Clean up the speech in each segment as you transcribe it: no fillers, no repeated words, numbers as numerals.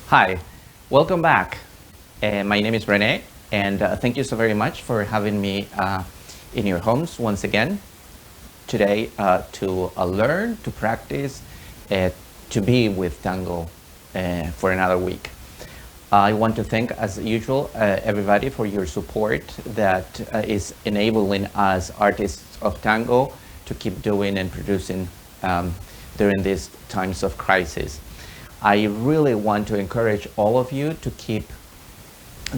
Hi, welcome back. My name is Rene, and thank you so very much for having me in your homes once again today to learn, to practice, to be with Tango for another week. I want to thank, as usual, everybody for your support that is enabling us artists of Tango to keep doing and producing during these times of crisis. I really want to encourage all of you to keep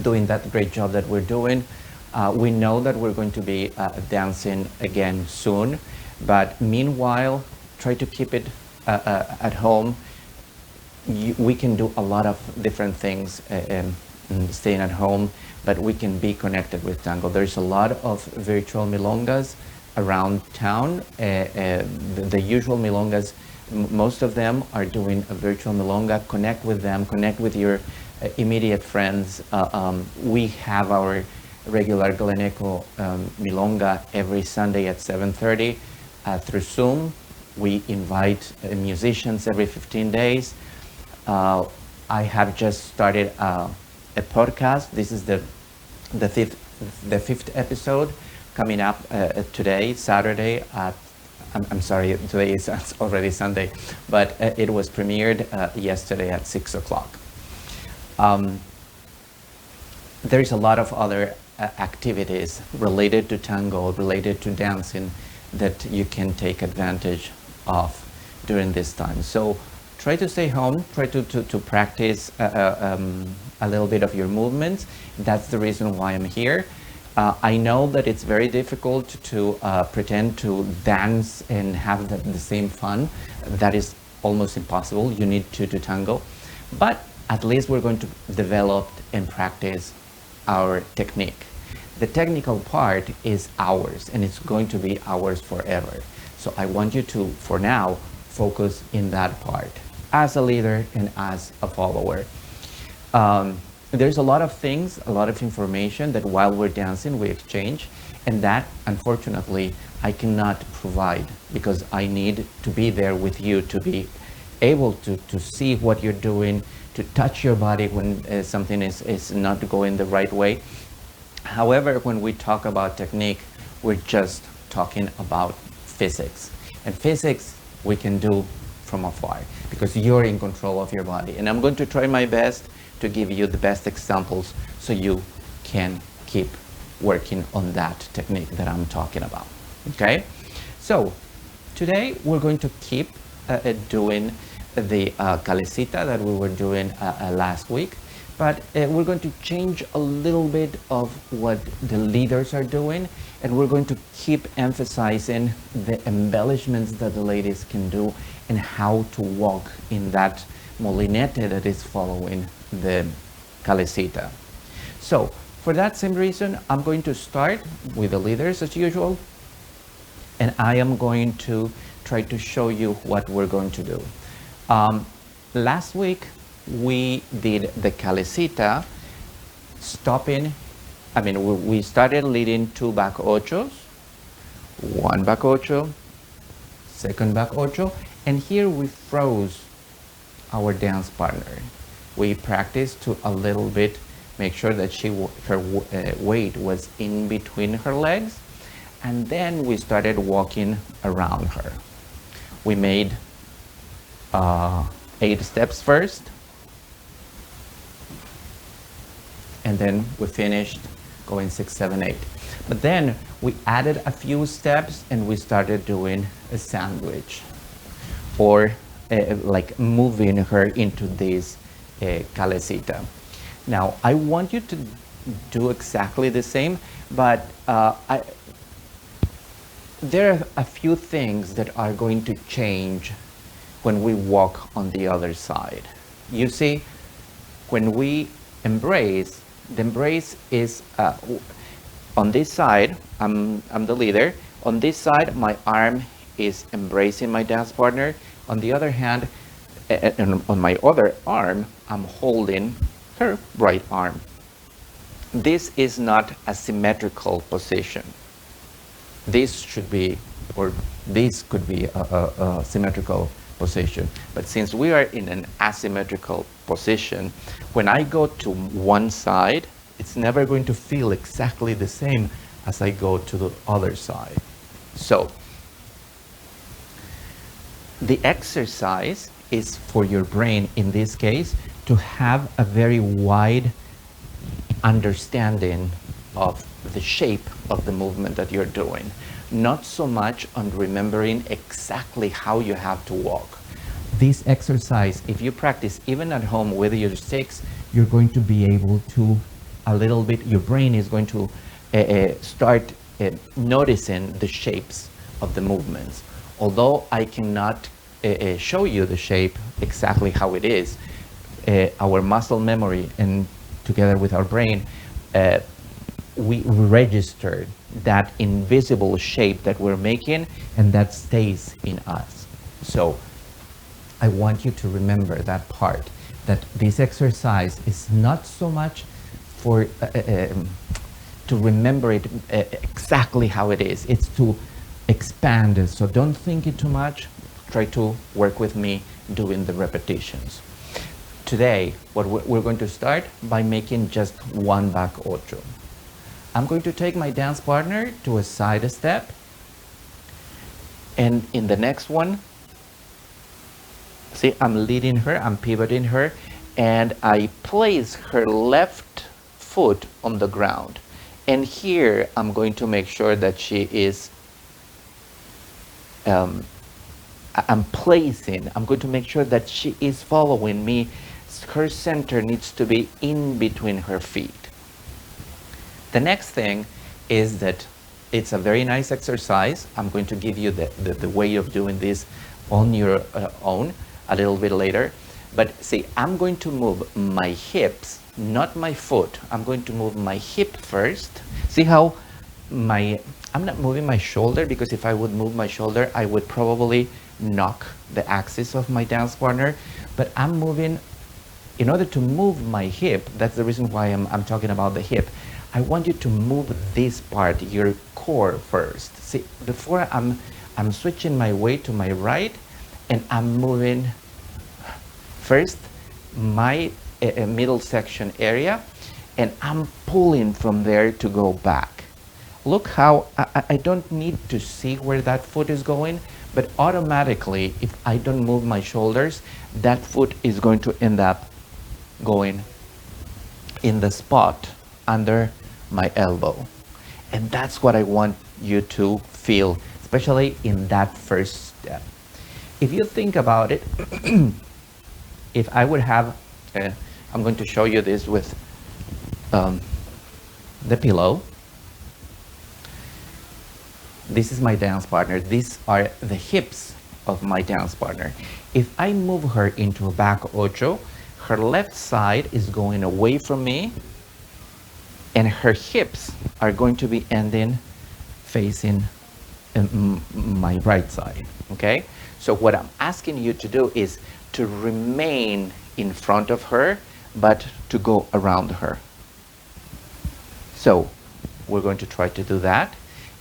doing that great job that we're doing. We know that we're going to be dancing again soon, but meanwhile, try to keep it at home. We can do a lot of different things staying at home, but we can be connected with Tango. There's a lot of virtual milongas around town. The usual milongas, most of them are doing a virtual milonga. Connect with them, connect with your immediate friends. We have our regular Glen Echo milonga every Sunday at 7:30 through Zoom. We invite musicians every 15 days. I have just started a podcast. This is the fifth episode coming up today, Saturday at I'm sorry, today is already Sunday, but it was premiered yesterday at 6 o'clock. There's a lot of other activities related to tango, related to dancing that you can take advantage of during this time. So try to stay home, try to practice a little bit of your movements. That's the reason why I'm here. I know that it's very difficult to pretend to dance and have the same fun. That is almost impossible. You need to do tango. But at least we're going to develop and practice our technique. The technical part is ours, and it's going to be ours forever. So I want you to, for now, focus in that part as a leader and as a follower. There's a lot of things, a lot of information that while we're dancing, we exchange, and that, unfortunately, I cannot provide because I need to be there with you to be able to see what you're doing, to touch your body when something is not going the right way. However, when we talk about technique, we're just talking about physics. And physics we can do from afar because you're in control of your body. And I'm going to try my best to give you the best examples so you can keep working on that technique that I'm talking about. Okay? So today we're going to keep doing the calesita that we were doing last week, but we're going to change a little bit of what the leaders are doing, and we're going to keep emphasizing the embellishments that the ladies can do and how to walk in that molinete that is following the calesita. So for that same reason, I'm going to start with the leaders as usual, and I am going to try to show you what we're going to do. Last week we did the calesita stopping. We started leading 2 back ochos, 1 back ocho, 2nd back ocho, and here we froze our dance partner. We practiced to a little bit, make sure that her weight was in between her legs, and then we started walking around her. We made 8 steps first, and then we finished going 6, 7, 8. But then we added a few steps and we started doing a sandwich, or like moving her into this calesita. Now I want you to do exactly the same, but there are a few things that are going to change when we walk on the other side. You see, when we embrace, the embrace is on this side, I'm the leader. On this side, my arm is embracing my dance partner. On the other hand, and on my other arm, I'm holding her right arm. This is not a symmetrical position. This should be, or this could be a symmetrical position. But since we are in an asymmetrical position, when I go to one side, it's never going to feel exactly the same as I go to the other side. So the exercise is for your brain, in this case, to have a very wide understanding of the shape of the movement that you're doing, not so much on remembering exactly how you have to walk. This exercise, if you practice even at home with your sticks, you're going to be able to a little bit, your brain is going to start noticing the shapes of the movements. Although I cannot show you the shape exactly how it is, our muscle memory and together with our brain, we register that invisible shape that we're making, and that stays in us. So I want you to remember that part, that this exercise is not so much for to remember it exactly how it is. It's to expand it. So don't think it too much. Try to work with me doing the repetitions. Today, we're going to start by making just one back ocho. I'm going to take my dance partner to a side step. And in the next one, see, I'm leading her, I'm pivoting her, and I place her left foot on the ground. And here, I'm going to make sure that she is, I'm going to make sure that she is following me. Her center needs to be in between her feet. The next thing is that it's a very nice exercise. I'm going to give you the way of doing this on your own a little bit later. But see, I'm going to move my hips, not my foot. I'm going to move my hip first. See how I'm not moving my shoulder, because if I would move my shoulder, I would probably knock the axis of my dance partner. But I'm moving, in order to move my hip, that's the reason why I'm talking about the hip. I want you to move this part, your core first. See, before I'm switching my weight to my right, and I'm moving first my middle section area, and I'm pulling from there to go back. Look how I don't need to see where that foot is going, but automatically, if I don't move my shoulders, that foot is going to end up going in the spot under my elbow. And that's what I want you to feel, especially in that first step. If you think about it, if I would have, I'm going to show you this with the pillow. This is my dance partner. These are the hips of my dance partner. If I move her into a back ocho, her left side is going away from me, and her hips are going to be ending facing my right side, okay? So what I'm asking you to do is to remain in front of her, but to go around her. So we're going to try to do that.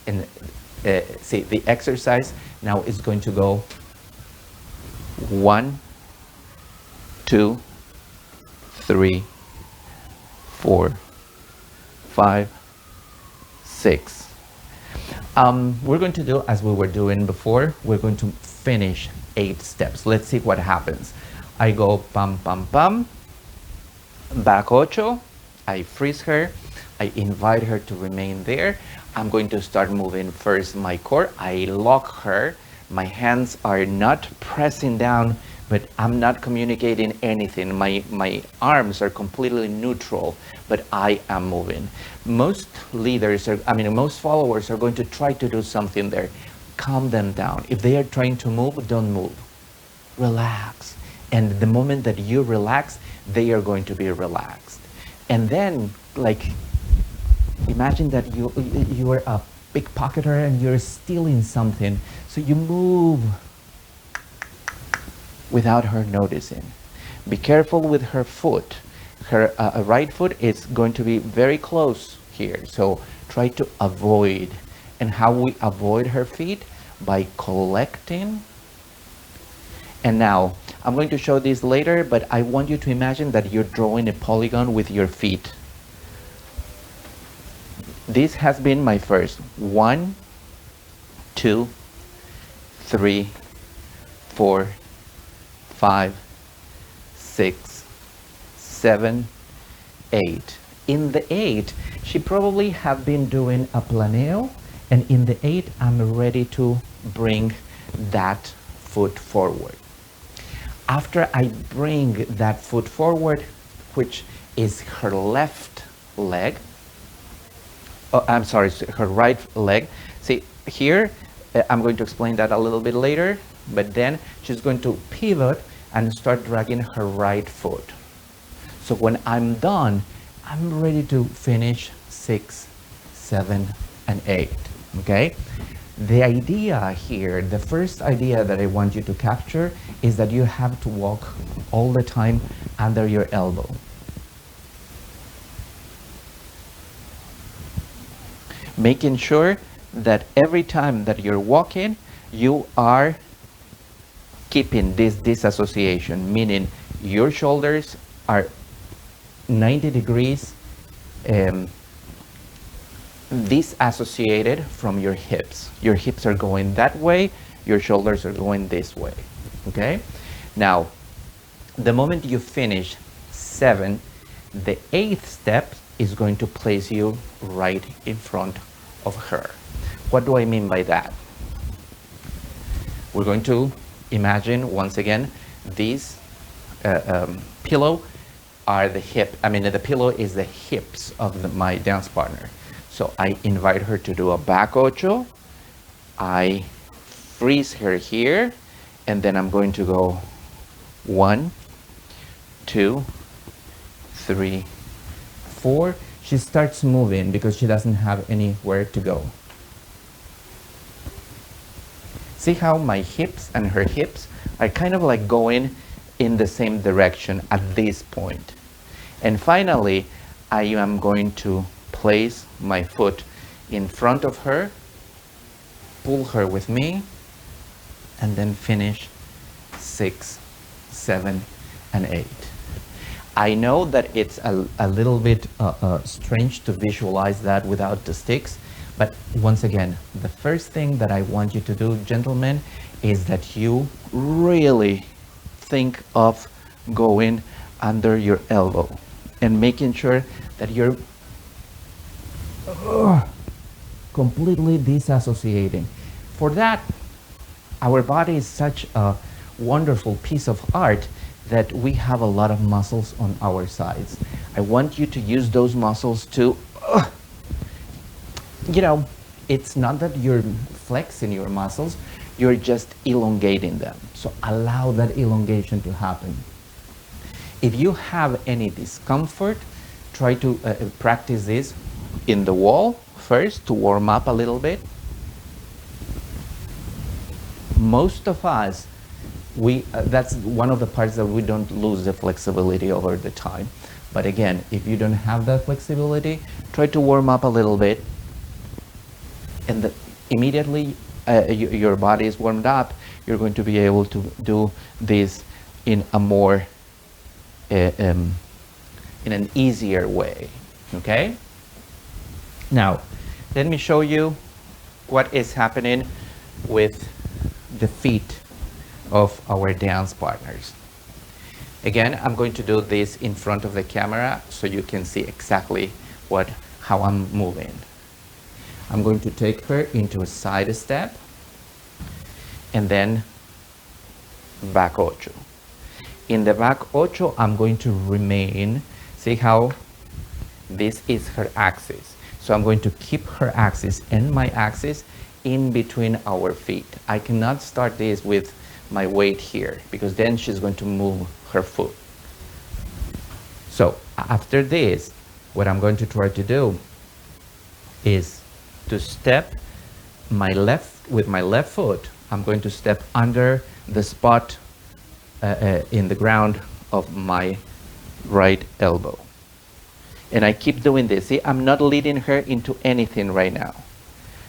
And see, the exercise now is going to go 1, 2, 3, 4, 5, 6. We're going to do as we were doing before. We're going to finish 8 steps. Let's see what happens. I go pam, pam, pam, back ocho. I freeze her. I invite her to remain there. I'm going to start moving first my core. I lock her. My hands are not pressing down, but I'm not communicating anything. My arms are completely neutral, but I am moving. Most leaders, most followers are going to try to do something there. Calm them down. If they are trying to move, don't move. Relax. And the moment that you relax, they are going to be relaxed. And then, like, imagine that you are a pickpocketer and you're stealing something. So you move without her noticing. Be careful with her foot. Her right foot is going to be very close here. So try to avoid. And how we avoid her feet? By collecting And now, I'm going to show this later, but I want you to imagine that you're drawing a polygon with your feet. This has been my first 1, 2, 3, 4, 5, 6, 7, 8. In the 8, she probably have been doing a planeo, and in the 8, I'm ready to bring that foot forward. After I bring that foot forward, which is her left leg, oh, I'm sorry, her right leg. See, here, I'm going to explain that a little bit later, but then she's going to pivot and start dragging her right foot. So when I'm done, I'm ready to finish 6, 7, and 8, okay? The idea here, the first idea that I want you to capture is that you have to walk all the time under your elbow. Making sure that every time that you're walking, you are keeping this disassociation, meaning your shoulders are 90 degrees disassociated from your hips. Your hips are going that way, your shoulders are going this way, okay? Now, the moment you finish 7, the 8th step is going to place you right in front of her. What do I mean by that? We're going to imagine, once again, these pillow are the hip, the pillow is the hips of my dance partner. So I invite her to do a back ocho. I freeze her here, and then I'm going to go 1, 2, 3, 4. She starts moving because she doesn't have anywhere to go. See how my hips and her hips are kind of like going in the same direction at this point. And finally, I am going to place my foot in front of her, pull her with me, and then finish 6, 7, and 8. I know that it's a little bit strange to visualize that without the sticks, but once again, the first thing that I want you to do, gentlemen, is that you really think of going under your elbow and making sure that you're completely disassociating. For that, our body is such a wonderful piece of art that we have a lot of muscles on our sides. I want you to use those muscles to, it's not that you're flexing your muscles, you're just elongating them. So allow that elongation to happen. If you have any discomfort, try to practice this in the wall first to warm up a little bit. Most of us, that's one of the parts that we don't lose the flexibility over the time. But again, if you don't have that flexibility, try to warm up a little bit, and immediately your body is warmed up, you're going to be able to do this in a more in an easier way. Okay? Now, let me show you what is happening with the feet of our dance partners. Again, I'm going to do this in front of the camera so you can see exactly how I'm moving. I'm going to take her into a side step and then back ocho. In the back ocho, I'm going to remain, see how this is her axis. So I'm going to keep her axis and my axis in between our feet. I cannot start this with my weight here because then she's going to move her foot. So after this, what I'm going to try to do is to step with my left foot. I'm going to step under the spot in the ground of my right elbow. And I keep doing this. See, I'm not leading her into anything right now.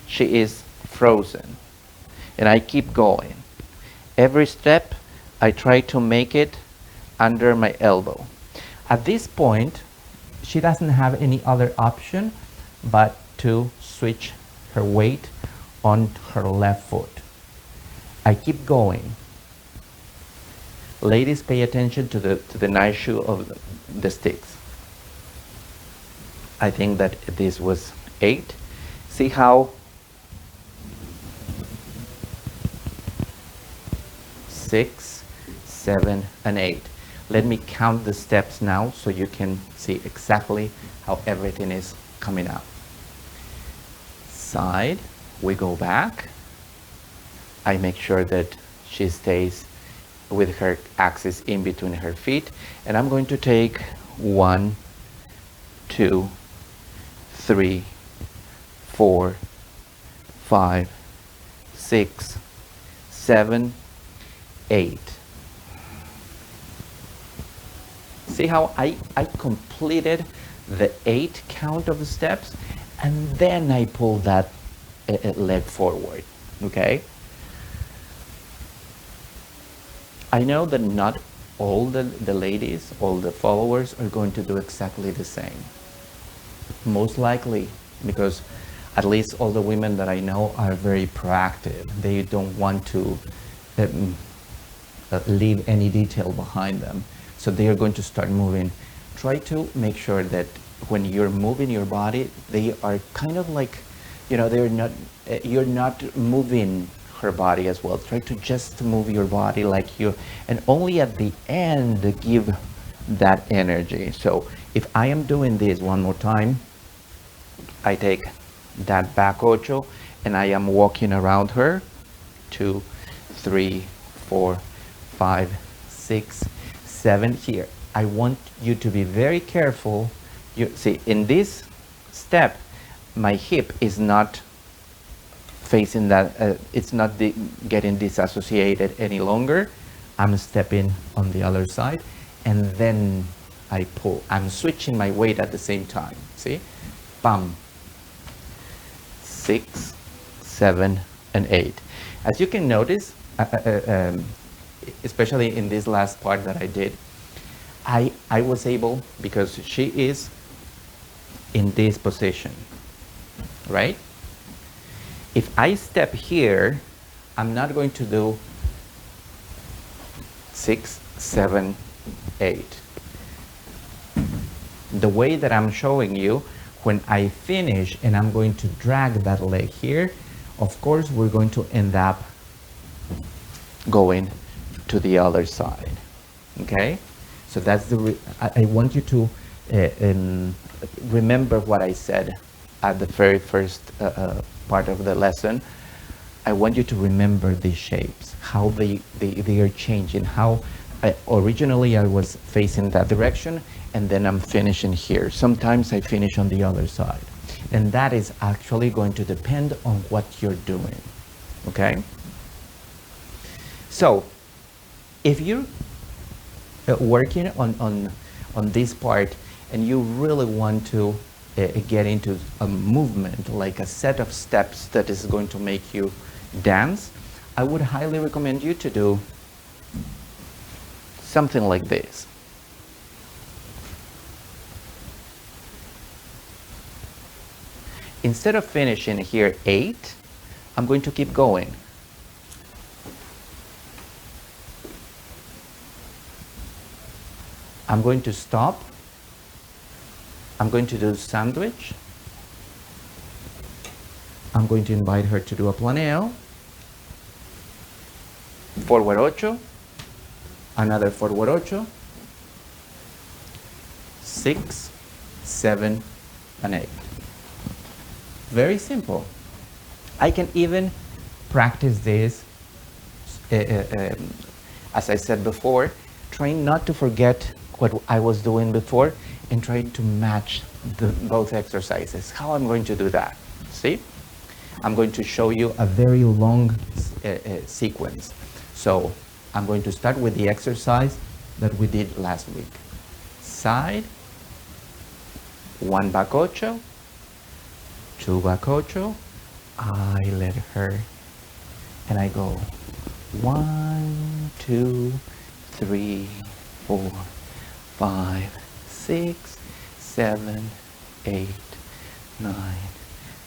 She is frozen. And I keep going. Every step, I try to make it under my elbow. At this point, she doesn't have any other option but to switch her weight on her left foot. I keep going. Ladies, pay attention to the nice shoe of the sticks. I think that this was 8. See how 6, 7, and 8. Let me count the steps now so you can see exactly how everything is coming out. Side, we go back. I make sure that she stays with her axis in between her feet, and I'm going to take 1, 2, 3, 4, 5, 6, 7, 8. See how I completed the 8 count of steps, and then I pull that leg forward, okay? I know that not all the ladies, all the followers are going to do exactly the same. Most likely, because at least all the women that I know are very proactive. They don't want to leave any detail behind them. So they are going to start moving. Try to make sure that when you're moving your body, they are kind of like, you know, they're not, you're not moving her body as well. Try to just move your body like you, and only at the end give that energy. So if I am doing this one more time, I take that back ocho and I am walking around her. 2, 3, 4, 5, 6, 7 here. I want you to be very careful. You see, in this step, my hip is not facing that, it's not getting disassociated any longer. I'm stepping on the other side, and then I pull. I'm switching my weight at the same time. See? Bam. 6, 7, and 8. As you can notice, especially in this last part that I did, I was able, because she is in this position, right? If I step here, I'm not going to do 6, 7, 8. The way that I'm showing you, when I finish and I'm going to drag that leg here, of course we're going to end up going to the other side. Okay? So that's the I want you to remember what I said at the very first part of the lesson. I want you to remember these shapes, how they are changing, how originally I was facing that direction, and then I'm finishing here. Sometimes I finish on the other side. And that is actually going to depend on what you're doing, okay? So, if you're working on this part and you really want to get into a movement, like a set of steps that is going to make you dance, I would highly recommend you to do something like this. Instead of finishing here 8, I'm going to keep going. I'm going to stop. I'm going to do sandwich. I'm going to invite her to do a planeo. Forward ocho. Another forward ocho. 6, 7, and 8. Very simple. I can even practice this, as I said before, trying not to forget what I was doing before and trying to match both exercises. How I'm going to do that? See? I'm going to show you a very long sequence. So I'm going to start with the exercise that we did last week. Side, 1 back ocho, 2 back ocho, I let her, and I go 1, 2, 3, 4, 5, 6, 7, 8, 9,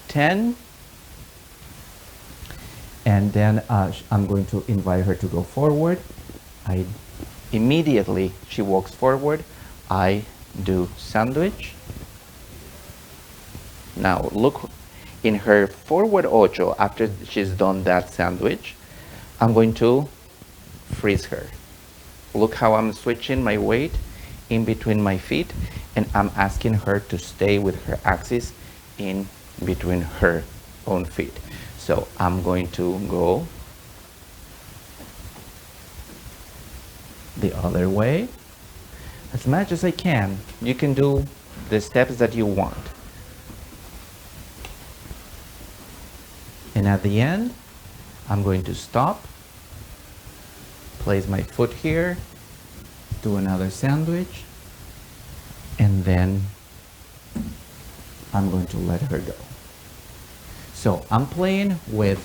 10. And then I'm going to invite her to go forward. Immediately she walks forward, I do sandwich. Now look, in her forward ocho, after she's done that sandwich, I'm going to freeze her. Look how I'm switching my weight in between my feet, and I'm asking her to stay with her axis in between her own feet. So I'm going to go the other way as much as I can. You can do the steps that you want. And at the end, I'm going to stop, place my foot here, do another sandwich, and then I'm going to let her go. So I'm playing with,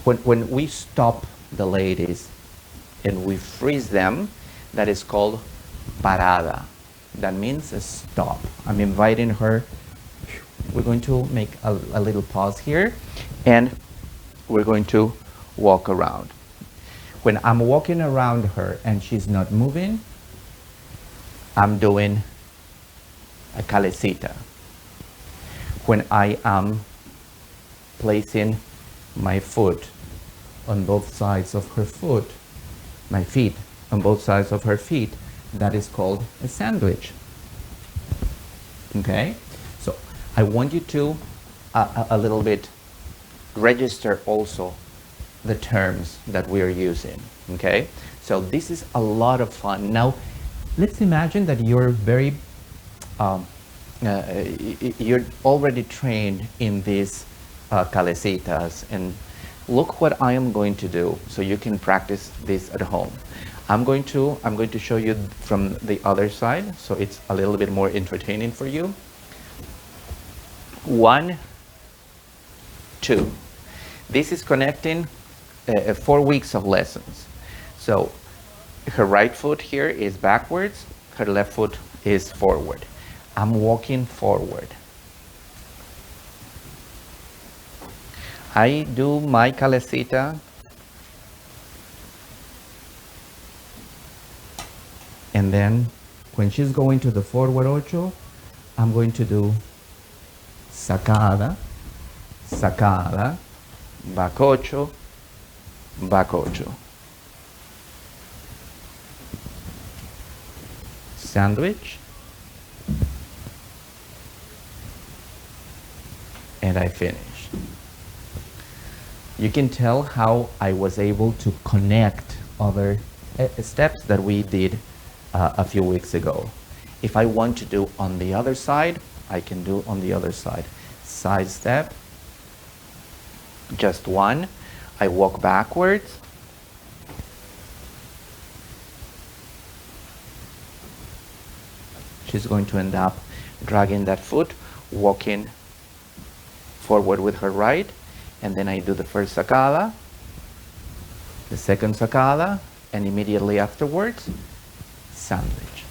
when we stop the ladies and we freeze them, that is called parada. That means a stop. I'm inviting her. We're going to make a little pause here, and we're going to walk around. When I'm walking around her and she's not moving, I'm doing a calesita. When I am placing my foot on both sides of her foot, my feet on both sides of her feet, that is called a sandwich. Okay? So I want you to a little bit register also the terms that we are using. Okay? So this is a lot of fun. Now, let's imagine that you're very you're already trained in these calesitas, and look what I am going to do so you can practice this at home. I'm going to show you from the other side, so it's a little bit more entertaining for you. 1, 2. This is connecting 4 weeks of lessons. So her right foot here is backwards, her left foot is forward. I'm walking forward. I do my calesita, and then when she's going to the forward ocho, I'm going to do sacada, sacada, back ocho, back ocho. Sandwich, and I finish. You can tell how I was able to connect other steps that we did a few weeks ago. If I want to do on the other side, I can do on the other side. Side step, just one. I walk backwards. She's going to end up dragging that foot, walking forward with her right, and then I do the first sacada, the second sacada, and immediately afterwards, sandwich.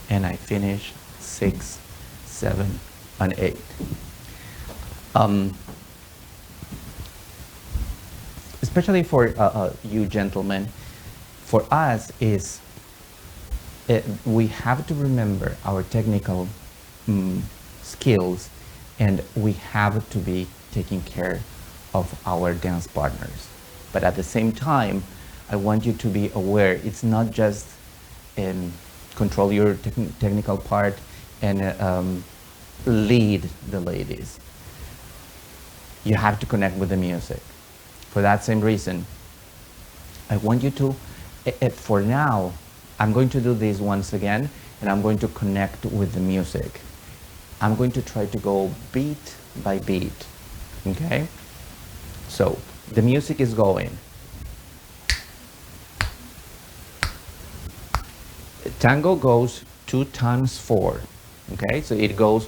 And I finish 6, 7, and 8. Especially for you gentlemen, for us is we have to remember our technical skills, and we have to be taking care of our dance partners. But at the same time, I want you to be aware, it's not just control your technical part and lead the ladies. You have to connect with the music. For that same reason, I want you to, for now, I'm going to do this once again, and I'm going to connect with the music. I'm going to try to go beat by beat, okay? So, the music is going. Tango goes 2 times 4, okay? So it goes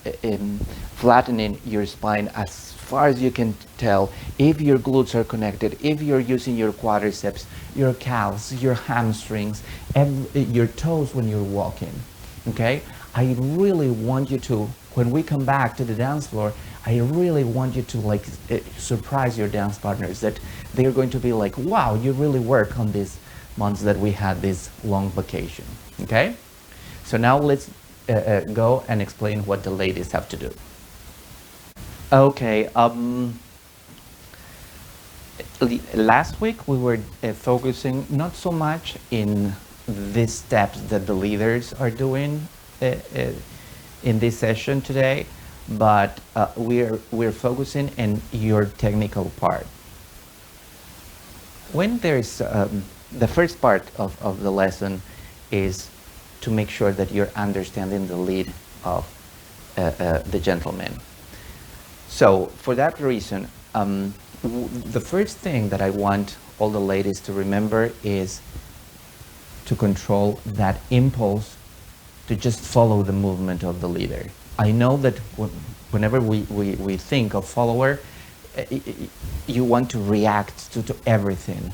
flattening your spine as far as you can tell. If your glutes are connected, if you're using your quadriceps, your calves, your hamstrings, your toes when you're walking, okay? I really want you to, when we come back to the dance floor, I really want you to like surprise your dance partners, that they're going to be like, wow, you really work on these months that we had this long vacation, okay? So now let's go and explain what the ladies have to do. Okay, last week we were focusing not so much in these steps that the leaders are doing in this session today, but we're focusing in your technical part. When there's the first part of the lesson is to make sure that you're understanding the lead of the gentleman. So for that reason, the first thing that I want all the ladies to remember is to control that impulse to just follow the movement of the leader. I know that whenever we think of follower, you want to react to everything.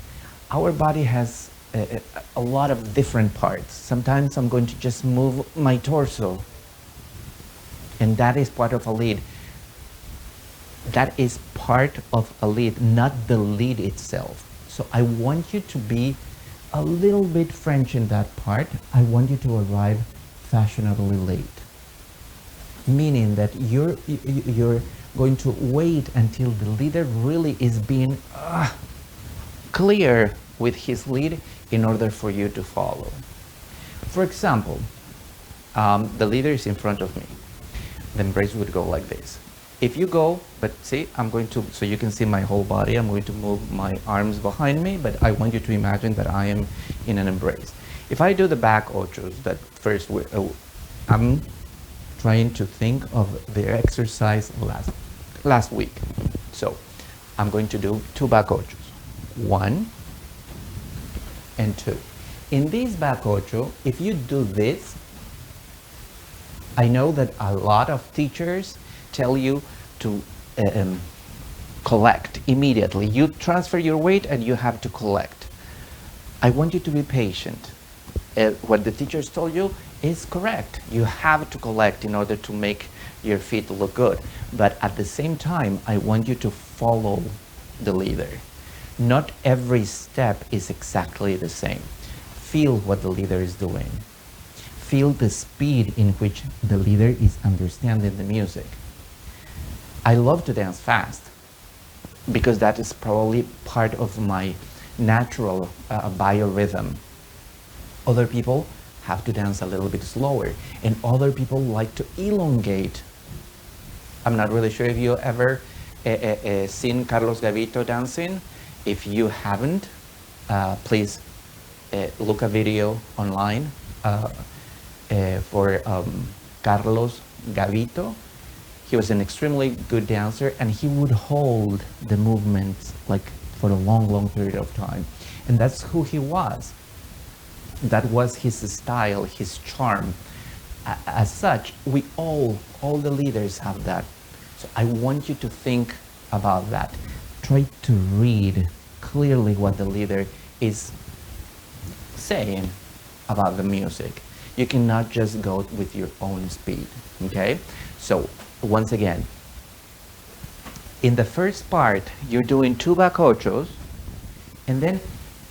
Our body has a lot of different parts. Sometimes I'm going to just move my torso, and that is part of a lead. That is part of a lead, not the lead itself. So I want you to be a little bit French in that part. I want you to arrive fashionably late, meaning that you're going to wait until the leader really is being clear with his lead in order for you to follow. For example, the leader is in front of me. The embrace would go like this. If you go, but see, I'm going to, so you can see my whole body, I'm going to move my arms behind me, but I want you to imagine that I am in an embrace. If I do the back ochos, that first, I'm trying to think of the exercise last week. So I'm going to do 2 back ochos, 1 and 2. In this back ocho, if you do this, I know that a lot of teachers tell you to collect immediately. You transfer your weight and you have to collect. I want you to be patient. What the teachers told you is correct. You have to collect in order to make your feet look good. But at the same time, I want you to follow the leader. Not every step is exactly the same. Feel what the leader is doing. Feel the speed in which the leader is understanding the music. I love to dance fast because that is probably part of my natural biorhythm. Other people have to dance a little bit slower, and other people like to elongate. I'm not really sure if you ever seen Carlos Gavito dancing. If you haven't, please look a video online for Carlos Gavito. He was an extremely good dancer, and he would hold the movements like for a long period of time. And that's who he was. That was his style, his charm. As such, we all the leaders have that. So I want you to think about that. Try to read clearly what the leader is saying about the music. You cannot just go with your own speed, okay? So once again, in the first part, you're doing 2 back ochos, and then,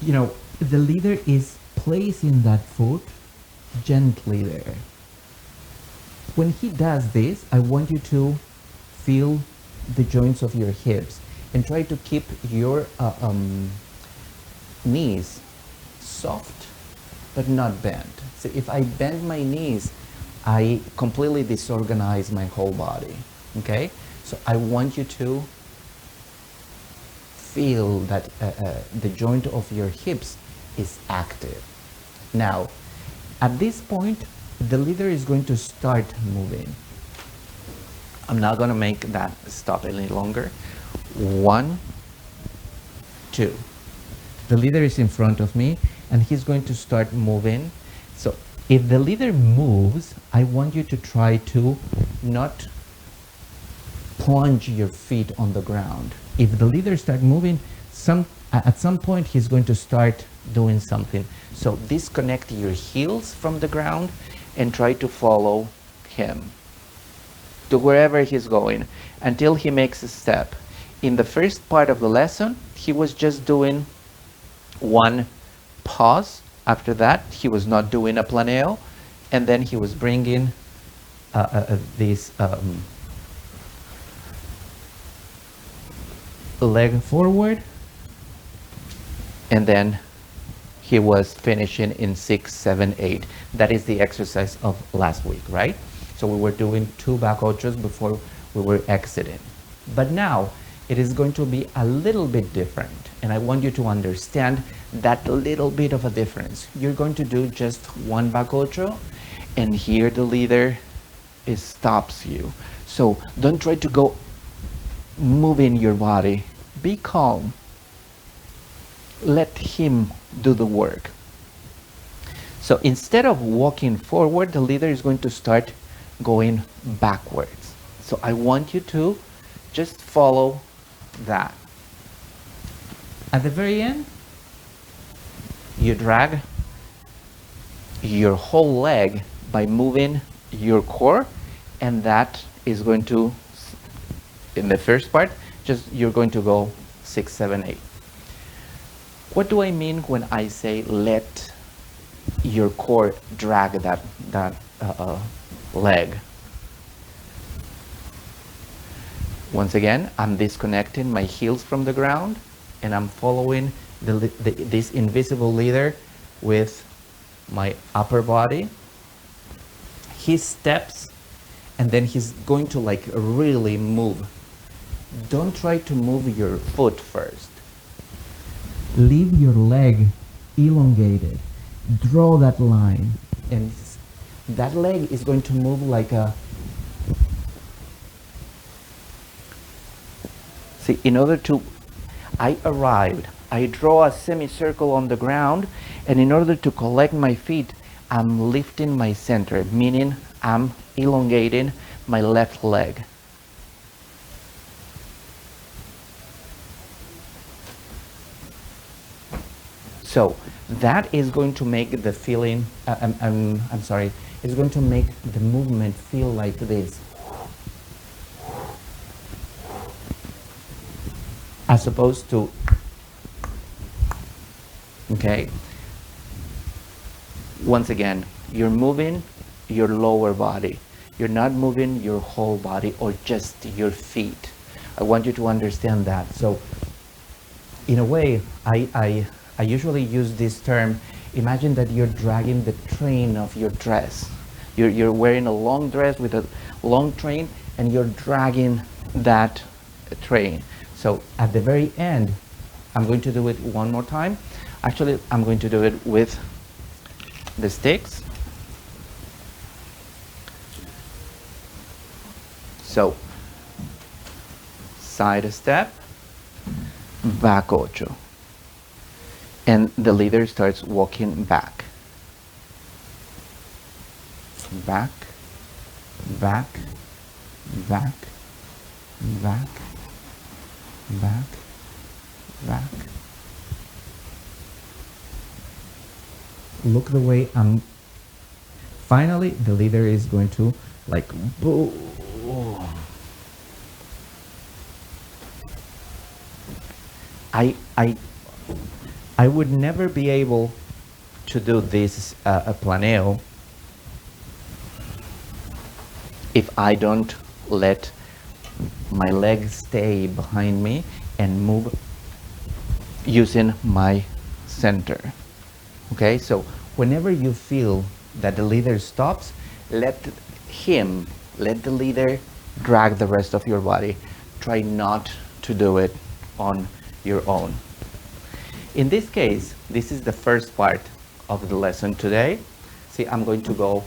you know, the leader is placing that foot gently there. When he does this, I want you to feel the joints of your hips and try to keep your knees soft but not bent. So if I bend my knees, I completely disorganize my whole body, okay? So I want you to feel that the joint of your hips is active. Now, at this point, the leader is going to start moving. I'm not going to make that stop any longer. 1, 2. The leader is in front of me, and he's going to start moving. So if the leader moves, I want you to try to not plunge your feet on the ground. If the leader starts moving, at some point he's going to start doing something. So disconnect your heels from the ground and try to follow him to wherever he's going until he makes a step. In the first part of the lesson, he was just doing one pause. After that, he was not doing a planeo, and then he was bringing this leg forward, and then he was finishing in 6, 7, 8. That is the exercise of last week, right? So we were doing 2 back ochos before we were exiting. But now it is going to be a little bit different, and I want you to understand that little bit of a difference. You're going to do just 1 back ocho, and here the leader stops you. So don't try to go moving your body. Be calm. Let him do the work. So instead of walking forward, the leader is going to start going backwards. So I want you to just follow that. At the very end, you drag your whole leg by moving your core, and that is going to, in the first part, just you're going to go 6, 7, 8. What do I mean when I say let your core drag that leg? Once again, I'm disconnecting my heels from the ground, and I'm following this invisible leader with my upper body. He steps, and then he's going to like really move. Don't try to move your foot first. Leave your leg elongated. Draw that line, and that leg is going to move like a... See, in order to... I arrived. I draw a semicircle on the ground, and in order to collect my feet, I'm lifting my center, meaning I'm elongating my left leg. So that is going to make the feeling, I'm sorry, it's going to make the movement feel like this. As opposed to, okay? Once again, you're moving your lower body. You're not moving your whole body or just your feet. I want you to understand that. So in a way, I usually use this term. Imagine that you're dragging the train of your dress. You're wearing a long dress with a long train, and you're dragging that train. So at the very end, I'm going to do it one more time. Actually, I'm going to do it with the sticks. So side step, back ocho. And the leader starts walking back. Back, back, back, back, back, back. Look the way I'm... Finally, the leader is going to like boom. I would never be able to do this planeo if I don't let my legs stay behind me and move using my center. Okay, so whenever you feel that the leader stops, let the leader drag the rest of your body. Try not to do it on your own. In this case, this is the first part of the lesson today. See, I'm going to go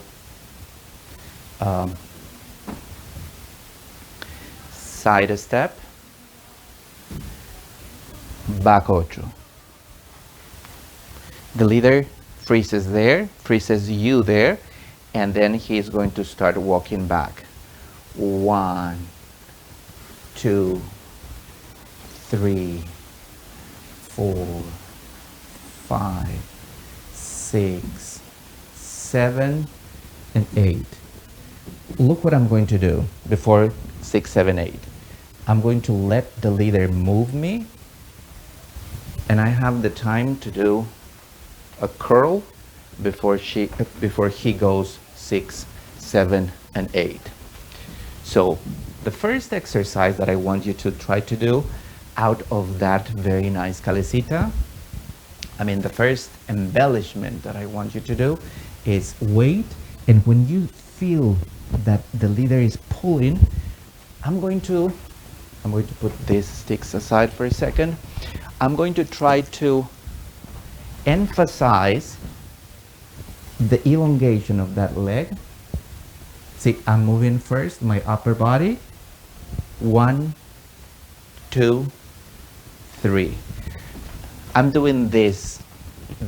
side step, back ocho. The leader freezes you there, and then he is going to start walking back. 1, 2, 3, 4, 5, 6, 7, and 8. Look what I'm going to do before 6, 7, 8. I'm going to let the leader move me, and I have the time to do a curl before he goes 6, 7, and 8. So the first exercise that I want you to try to do out of that very nice calesita, the first embellishment that I want you to do is wait, and when you feel that the leader is pulling, I'm going to put these sticks aside for a second. I'm going to try to emphasize the elongation of that leg. See, I'm moving first, my upper body. 1, 2, 3. I'm doing this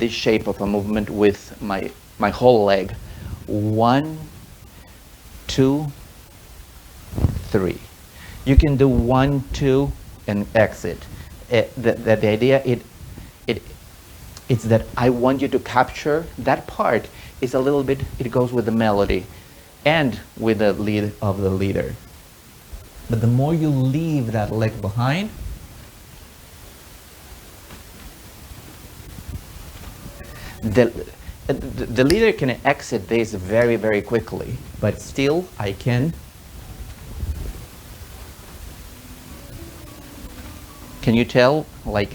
shape of a movement with my whole leg. 1, 2, 3. You can do 1, 2, and exit. The idea it's that I want you to capture that part. Is a little bit, it goes with the melody and with the lead of the leader. But the more you leave that leg behind, the leader can exit this very, very quickly, but still I can. Can you tell? Like,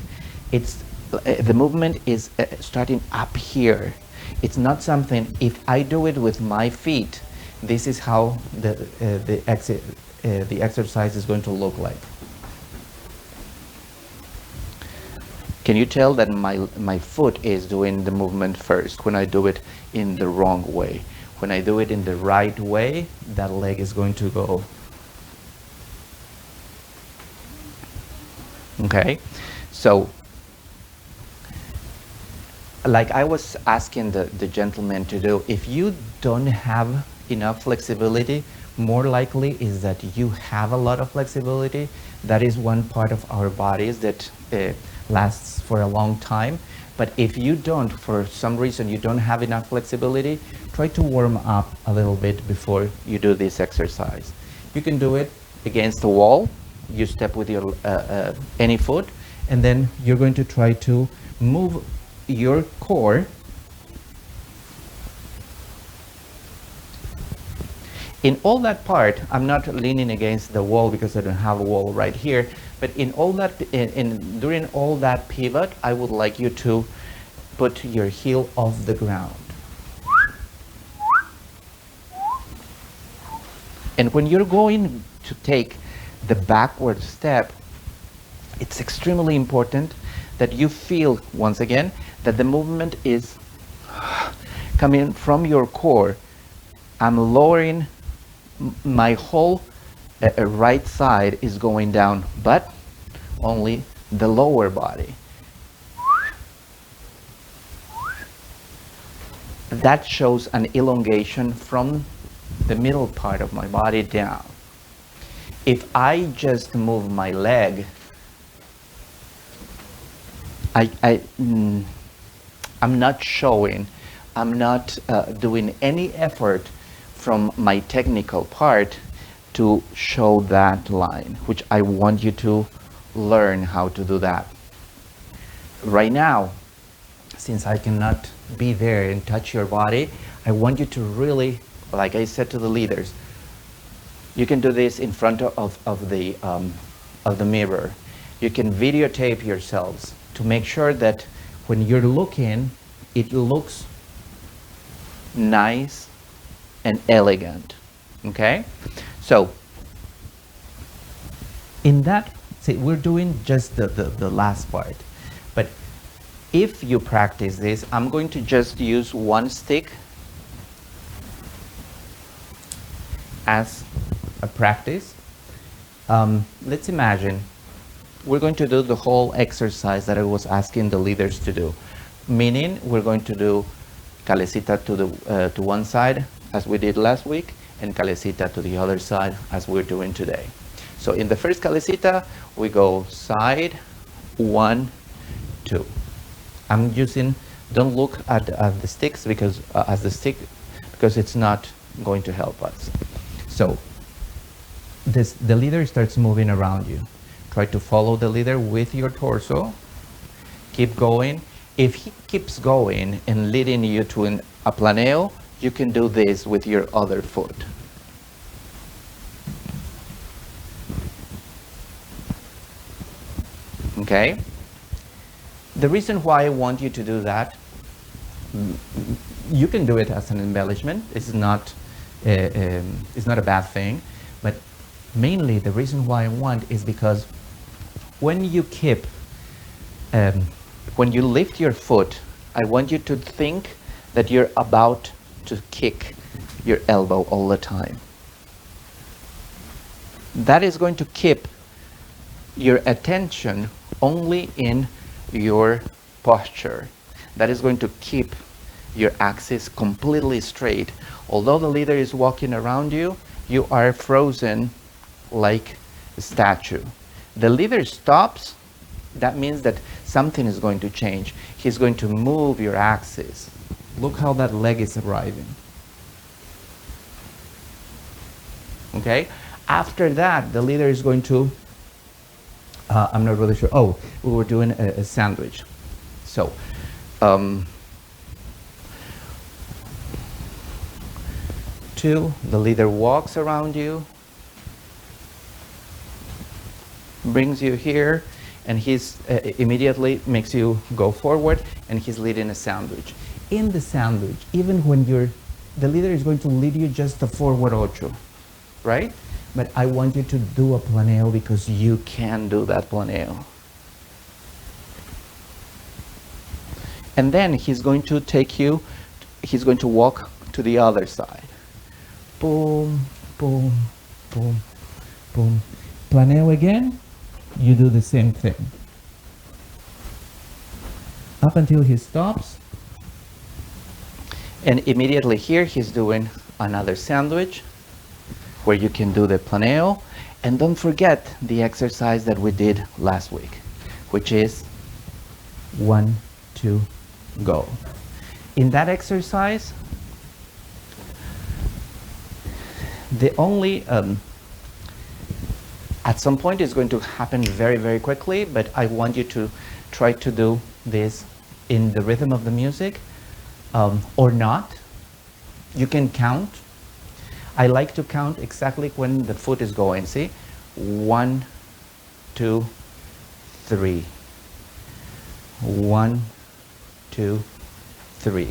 it's the movement is starting up here. It's not something. If I do it with my feet, this is how the exercise is going to look like. Can you tell that my foot is doing the movement first when I do it in the wrong way? When I do it in the right way, that leg is going to go. Okay, so like I was asking the gentleman to do, if you don't have enough flexibility, more likely is that you have a lot of flexibility. That is one part of our bodies that lasts for a long time. But if you don't, for some reason, you don't have enough flexibility, try to warm up a little bit before you do this exercise. You can do it against the wall. You step with your any foot, and then you're going to try to move your core in all that part. I'm not leaning against the wall because I don't have a wall right here, but in all that during all that pivot, I would like you to put your heel off the ground. And when you're going to take the backward step, it's extremely important that you feel, once again, that the movement is coming from your core. I'm lowering, my whole right side is going down, but only the lower body. That shows an elongation from the middle part of my body down. If I just move my leg, I'm not showing, I'm not doing any effort from my technical part to show that line, which I want you to learn how to do that. Right now, since I cannot be there and touch your body, I want you to really, like I said to the leaders, you can do this in front of the mirror. You can videotape yourselves to make sure that when you're looking, it looks nice and elegant. Okay? So, in that, see, we're doing just the last part. But if you practice this, I'm going to just use one stick as a practice. Let's imagine we're going to do the whole exercise that I was asking the leaders to do, meaning we're going to do calesita to one side as we did last week, and calesita to the other side as we're doing today. So in the first calesita, we go side, 1, 2. I'm using, don't look at the sticks because because it's not going to help us. So the leader starts moving around you. Try to follow the leader with your torso. Keep going. If he keeps going and leading you to a planeo, you can do this with your other foot. Okay? The reason why I want you to do that, you can do it as an embellishment. It's not a bad thing, but mainly the reason why I want is because when you when you lift your foot, I want you to think that you're about to kick your elbow all the time. That is going to keep your attention only in your posture. That is going to keep your axis completely straight. Although the leader is walking around you, you are frozen like a statue. The leader stops, that means that something is going to change. He's going to move your axis. Look how that leg is arriving. Okay? After that, the leader is going to, I'm not really sure. Oh, we were doing a sandwich. So, 2, the leader walks around you, brings you here, and he's immediately makes you go forward, and he's leading a sandwich. In the sandwich, even when the leader is going to lead you just a forward ocho, right? But I want you to do a planeo because you can do that planeo. And then he's going to he's going to walk to the other side. Boom, boom, boom, boom. Planeo again, you do the same thing. Up until he stops. And immediately here he's doing another sandwich where you can do the planeo. And don't forget the exercise that we did last week, which is 1, 2, go. In that exercise, the only, at some point it's going to happen very, very quickly, but I want you to try to do this in the rhythm of the music, or not. You can count. I like to count exactly when the foot is going. See? 1, 2, 3. 1, 2, 3.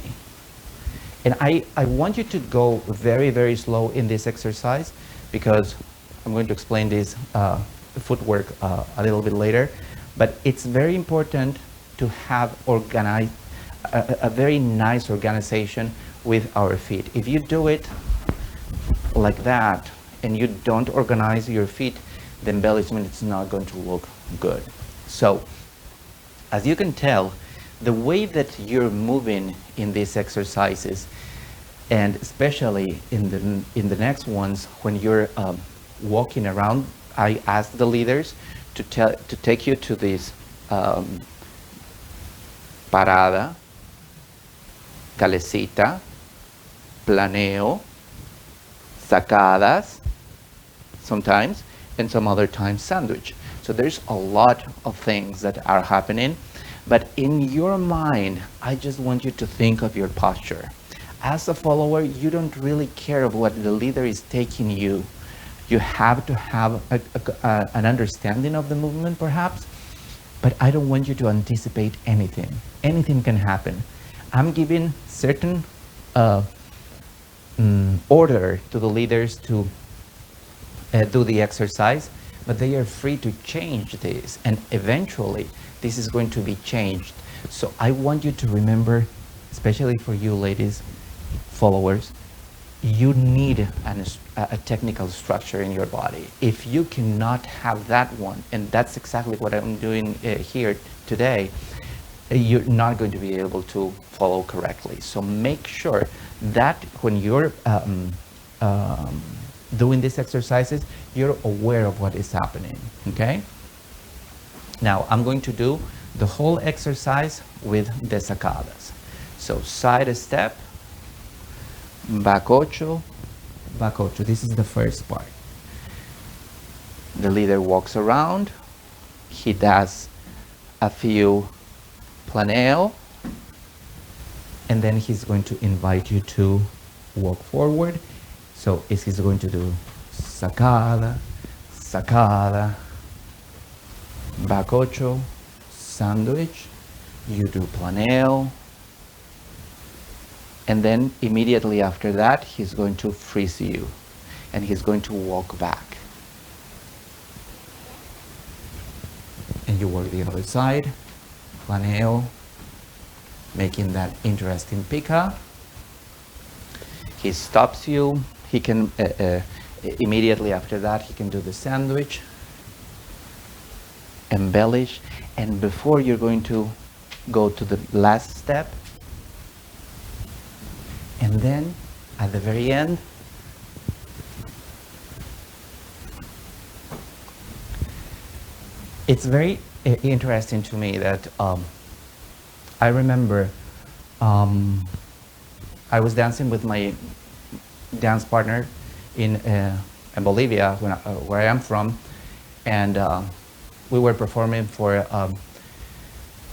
And I want you to go very, very slow in this exercise because I'm going to explain this footwork a little bit later. But it's very important to have a very nice organization with our feet. If you do it like that and you don't organize your feet, the embellishment is not going to look good. So, as you can tell, the way that you're moving in these exercises, and especially in the next ones, when you're walking around, I ask the leaders to take you to this parada, calesita, planeo, sacadas, sometimes, and some other times sandwich. So there's a lot of things that are happening, but in your mind, I just want you to think of your posture. As a follower, you don't really care of what the leader is taking you. You have to have an understanding of the movement, perhaps, but I don't want you to anticipate anything. Anything can happen. I'm giving certain order to the leaders to do the exercise, but they are free to change this, and eventually this is going to be changed. So I want you to remember, especially for you ladies, followers, you need a technical structure in your body. If you cannot have that one, and that's exactly what I'm doing here today, you're not going to be able to follow correctly. So make sure that when you're doing these exercises, you're aware of what is happening, okay? Now, I'm going to do the whole exercise with the sacadas. So, side step, back ocho, back ocho. This is the first part. The leader walks around, he does a few planeo, and then he's going to invite you to walk forward. So he's going to do sacada, sacada, back ocho, sandwich, you do planeo, and then immediately after that, he's going to freeze you, and he's going to walk back. And you work the other side, planeo, making that interesting pica. He stops you. He can, immediately after that, he can do the sandwich, embellish, and before you're going to go to the last step, and then at the very end, it's very interesting to me that I remember I was dancing with my dance partner in Bolivia, where I am from, and we were performing for,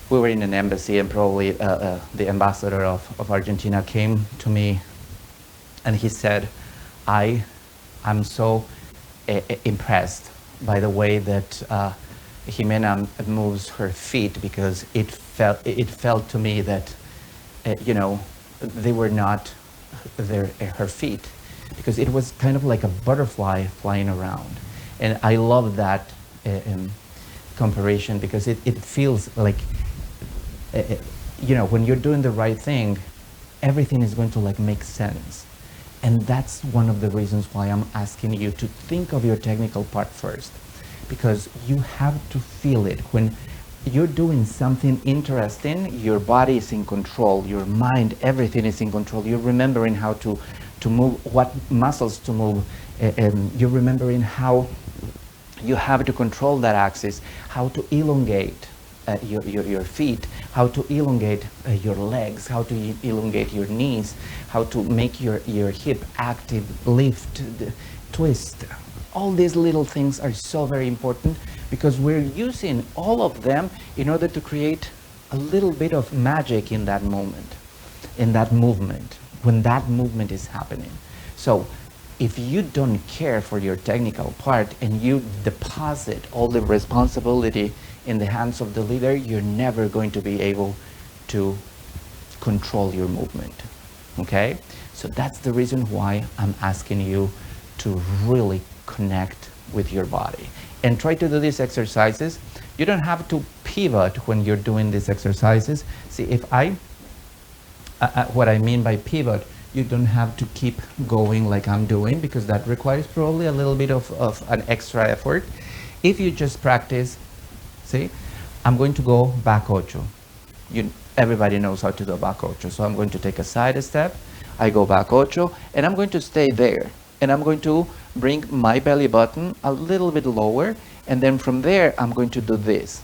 we were in an embassy, and probably the ambassador of Argentina came to me and he said, I'm so impressed by the way that Jimena moves her feet, because it felt to me that you know, they were not her feet, because it was kind of like a butterfly flying around. And I love that comparison, because it feels like you know, when you're doing the right thing, everything is going to like make sense. And that's one of the reasons why I'm asking you to think of your technical part first, because you have to feel it. When you're doing something interesting, your body is in control, your mind, everything is in control. You're remembering how to move, what muscles to move, you're remembering how you have to control that axis, how to elongate your feet, how to elongate your legs, how to elongate your knees, how to make your hip active, lift, twist. All these little things are so very important, because we're using all of them in order to create a little bit of magic in that moment, in that movement, when that movement is happening. So if you don't care for your technical part and you deposit all the responsibility in the hands of the leader, you're never going to be able to control your movement, okay? So that's the reason why I'm asking you to really connect with your body and try to do these exercises. You don't have to pivot when you're doing these exercises. See, if what I mean by pivot, you don't have to keep going like I'm doing, because that requires probably a little bit of an extra effort. If you just practice, see, I'm going to go back ocho. Everybody knows how to do back ocho. So I'm going to take a side step, I go back ocho, and I'm going to stay there. And I'm going to bring my belly button a little bit lower, and then from there, I'm going to do this.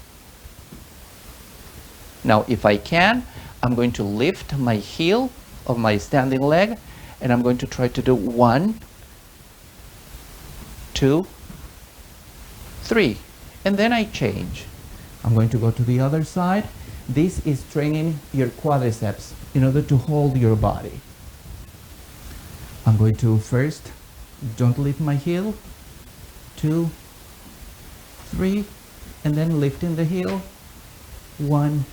Now, if I can, I'm going to lift my heel of my standing leg, and I'm going to try to do 1, 2, 3, and then I change. I'm going to go to the other side. This is training your quadriceps in order to hold your body. I'm going to first, don't lift my heel, 2, 3, and then lifting the heel, 1,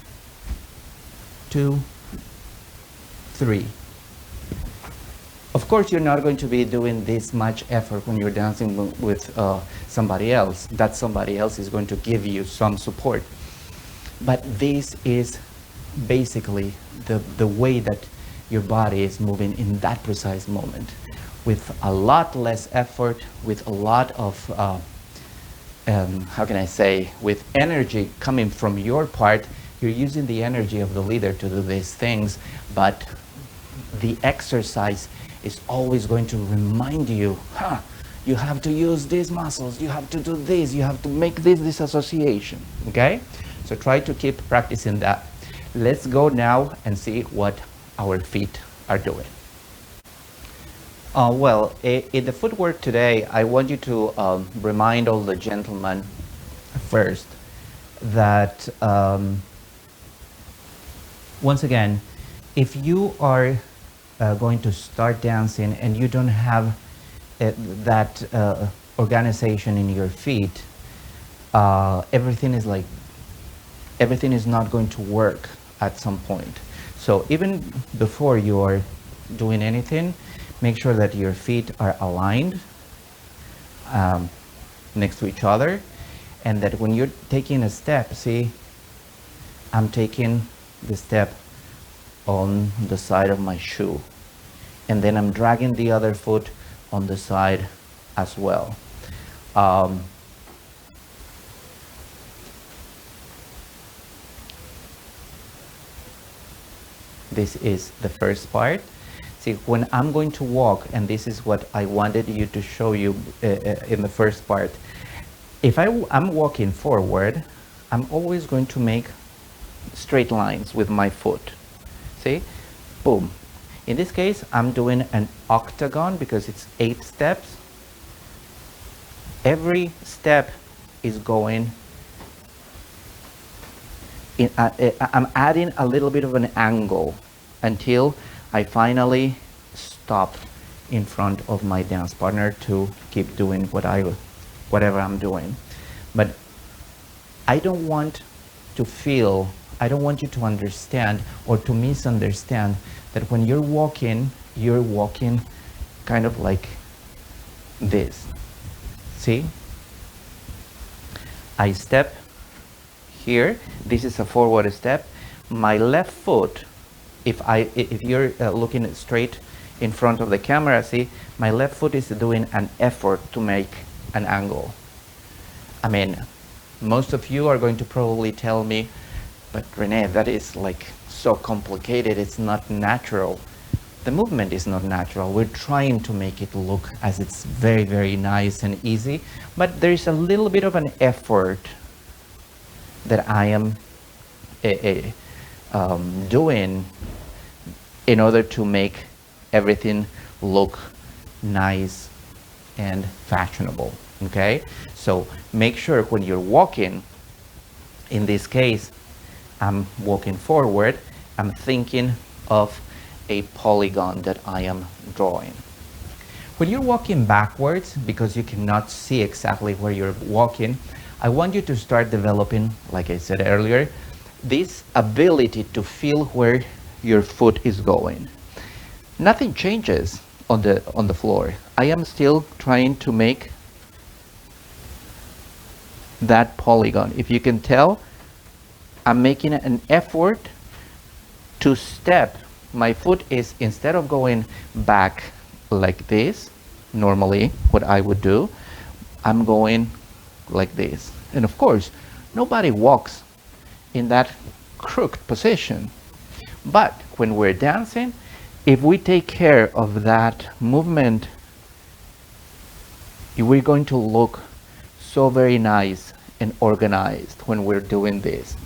2, 3. Of course, you're not going to be doing this much effort when you're dancing with somebody else. That somebody else is going to give you some support. But this is basically the way that your body is moving in that precise moment, with a lot less effort, with a lot of, how can I say, with energy coming from your part. You're using the energy of the leader to do these things, but the exercise is always going to remind you, you have to use these muscles, you have to do this, you have to make this association, okay? So try to keep practicing that. Let's go now and see what our feet are doing. Well, in the footwork today, I want you to remind all the gentlemen first that once again, if you are going to start dancing and you don't have that organization in your feet, everything is not going to work at some point. So even before you are doing anything, make sure that your feet are aligned next to each other, and that when you're taking a step, see, I'm taking the step on the side of my shoe, and then I'm dragging the other foot on the side as well. This is the first part. See, when I'm going to walk, and this is what I wanted you to show you in the first part, if I'm walking forward, I'm always going to make straight lines with my foot. See, boom. In this case, I'm doing an octagon because it's 8 steps. Every step is going in, I'm adding a little bit of an angle until I finally stop in front of my dance partner to keep doing whatever I'm doing. But I don't want you to understand or to misunderstand that when you're walking kind of like this. See? I step here. This is a forward step. My left foot, if you're looking straight in front of the camera, see, my left foot is doing an effort to make an angle. I mean, most of you are going to probably tell me, but Rene, that is like so complicated, it's not natural. The movement is not natural. We're trying to make it look as it's very, very nice and easy, but there is a little bit of an effort that I am doing in order to make everything look nice and fashionable, okay? So make sure when you're walking, in this case, I'm walking forward, I'm thinking of a polygon that I am drawing. When you're walking backwards, because you cannot see exactly where you're walking, I want you to start developing, like I said earlier, this ability to feel where your foot is going. Nothing changes on the floor. I am still trying to make that polygon. If you can tell, I'm making an effort to step. My foot is, instead of going back like this, normally what I would do, I'm going like this. And of course, nobody walks in that crooked position. But when we're dancing, if we take care of that movement, we're going to look so very nice and organized when we're doing this.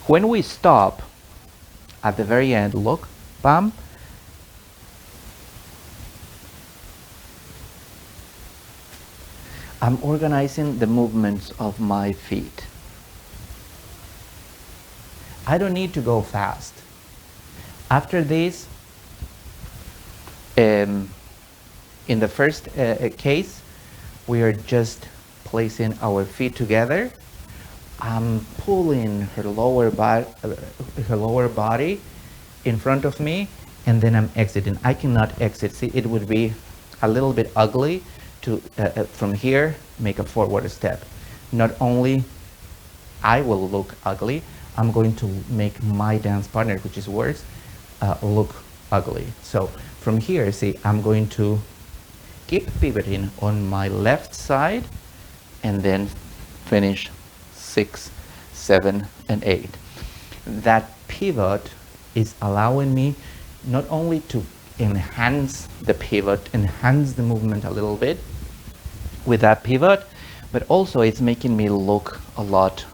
When we stop at the very end, look, bam. I'm organizing the movements of my feet. I don't need to go fast. After this, in the first case, we are just placing our feet together. I'm pulling her lower body in front of me, and then I'm exiting. I cannot exit. See, it would be a little bit ugly to from here make a forward step. Not only I will look ugly, I'm going to make my dance partner, which is worse, look ugly. So from here, see, I'm going to keep pivoting on my left side and then finish 6, 7, and 8. That pivot is allowing me not only to enhance the pivot, enhance the movement a little bit with that pivot, but also it's making me look a lot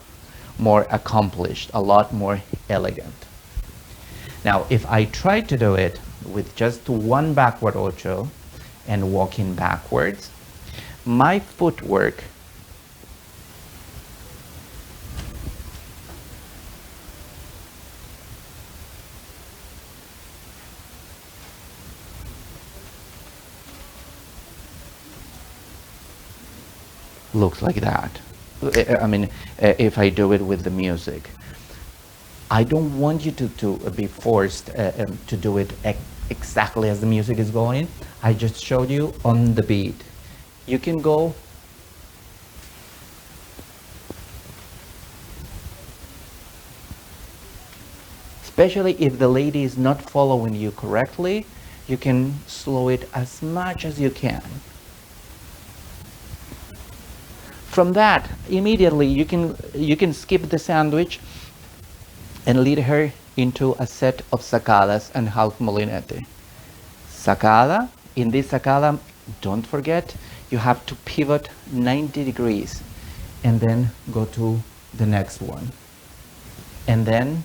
more accomplished, a lot more elegant. Now, if I try to do it with just one backward ocho and walking backwards, my footwork looks like that. I mean, if I do it with the music. I don't want you to be forced to do it exactly as the music is going. I just showed you on the beat. You can go especially if the lady is not following you correctly, you can slow it as much as you can. From that, immediately you can skip the sandwich and lead her into a set of sacadas and half molinete. Sacada, in this sacada, don't forget, you have to pivot 90 degrees and then go to the next one. And then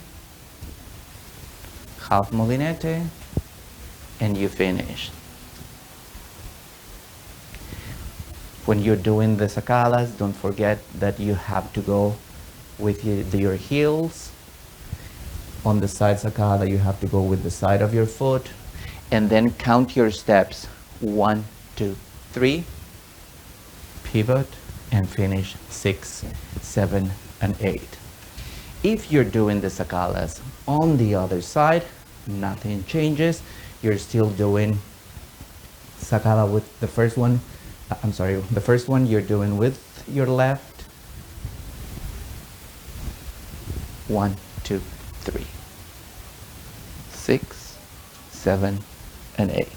half molinete and you finish. When you're doing the sacadas, don't forget that you have to go with your heels. On the side sacada, you have to go with the side of your foot, and then count your steps. 1, 2, 3, pivot, and finish 6, 7, and 8. If you're doing the sacadas on the other side, nothing changes. You're still doing sacada with the first one. The first one you're doing with your left. 1, 2, 3, 6, 7, and 8.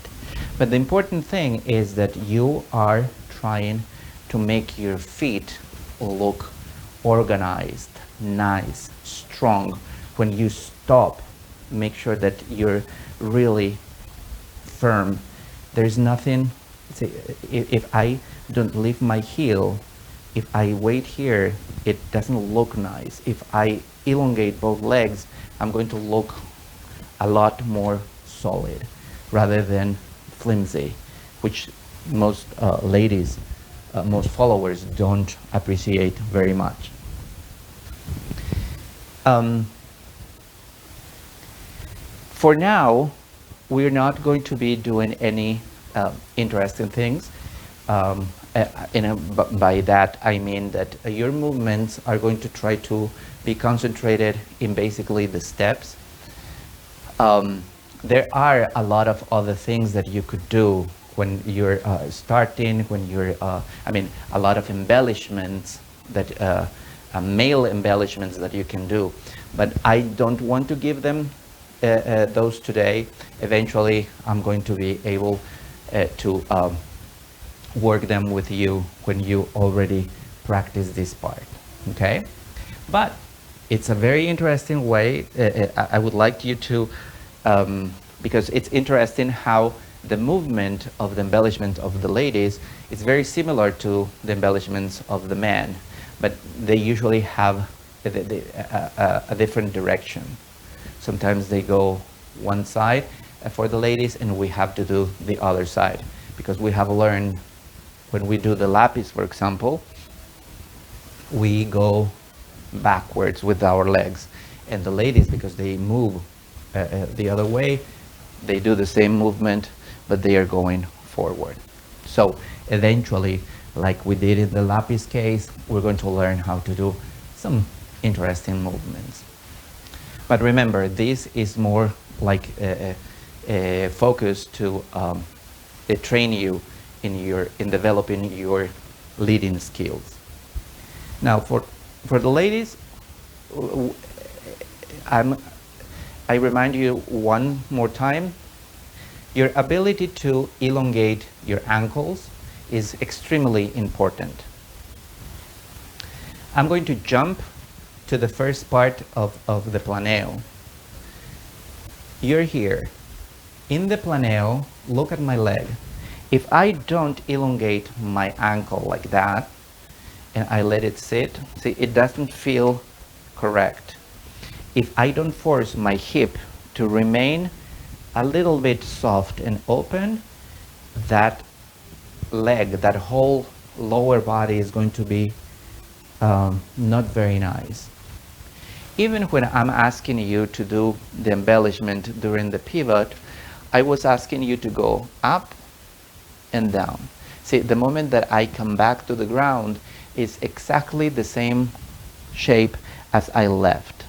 But the important thing is that you are trying to make your feet look organized, nice, strong. When you stop, make sure that you're really firm. There's nothing, see, if I don't lift my heel, if I wait here, it doesn't look nice. If I elongate both legs, I'm going to look a lot more solid rather than flimsy, which most ladies, most followers don't appreciate very much. For now, we're not going to be doing any interesting things. By that I mean that your movements are going to try to be concentrated in basically the steps. There are a lot of other things that you could do when you're starting, when you're, a lot of embellishments that, male embellishments that you can do. But I don't want to give them those today. Eventually, I'm going to be able to work them with you when you already practice this part, okay? But it's a very interesting way. I would like you to, because it's interesting how the movement of the embellishment of the ladies is very similar to the embellishments of the men, but they usually have a different direction. Sometimes they go one side for the ladies, and we have to do the other side, because we have learned when we do the lapis, for example, we go backwards with our legs, and the ladies, because they move the other way, they do the same movement, but they are going forward. So eventually, like we did in the lapis case, we're going to learn how to do some interesting movements. But remember, this is more like a focus to train you in developing your leading skills. Now, for the ladies, I remind you one more time, your ability to elongate your ankles is extremely important. I'm going to jump to the first part of the planeo. You're here. In the planeo, look at my leg. If I don't elongate my ankle like that, and I let it sit, see, it doesn't feel correct. If I don't force my hip to remain a little bit soft and open, that leg, that whole lower body is going to be not very nice. Even when I'm asking you to do the embellishment during the pivot, I was asking you to go up and down. See, the moment that I come back to the ground is exactly the same shape as I left.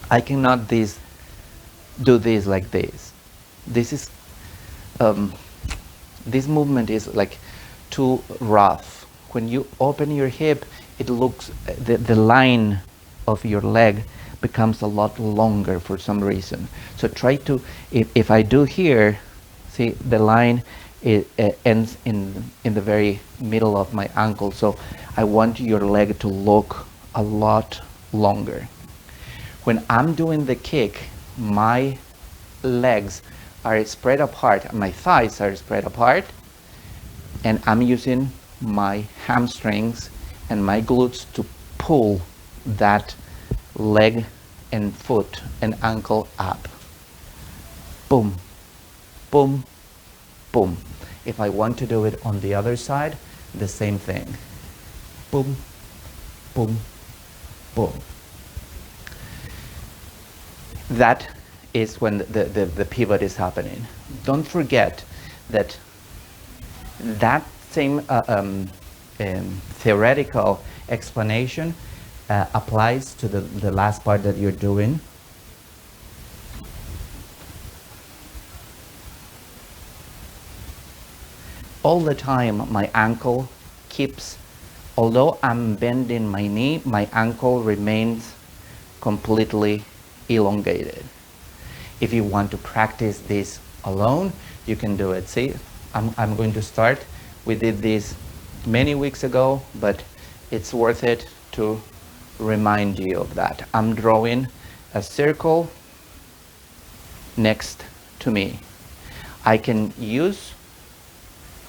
I cannot do this like this. This is this movement is like too rough. When you open your hip, it looks, the line of your leg becomes a lot longer for some reason. So try to, if I do here, see the line, it ends in the very middle of my ankle. So I want your leg to look a lot longer. When I'm doing the kick, my legs are spread apart, my thighs are spread apart, and I'm using my hamstrings and my glutes to pull that leg and foot and ankle up. Boom, boom, boom. If I want to do it on the other side, the same thing. Boom, boom, boom. That is when the pivot is happening. Don't forget that that same theoretical explanation applies to the last part that you're doing. All the time my ankle keeps, although I'm bending my knee, my ankle remains completely elongated. If you want to practice this alone, you can do it. See, I'm going to start. We did this many weeks ago, but it's worth it to remind you of that. I'm drawing a circle next to me. I can use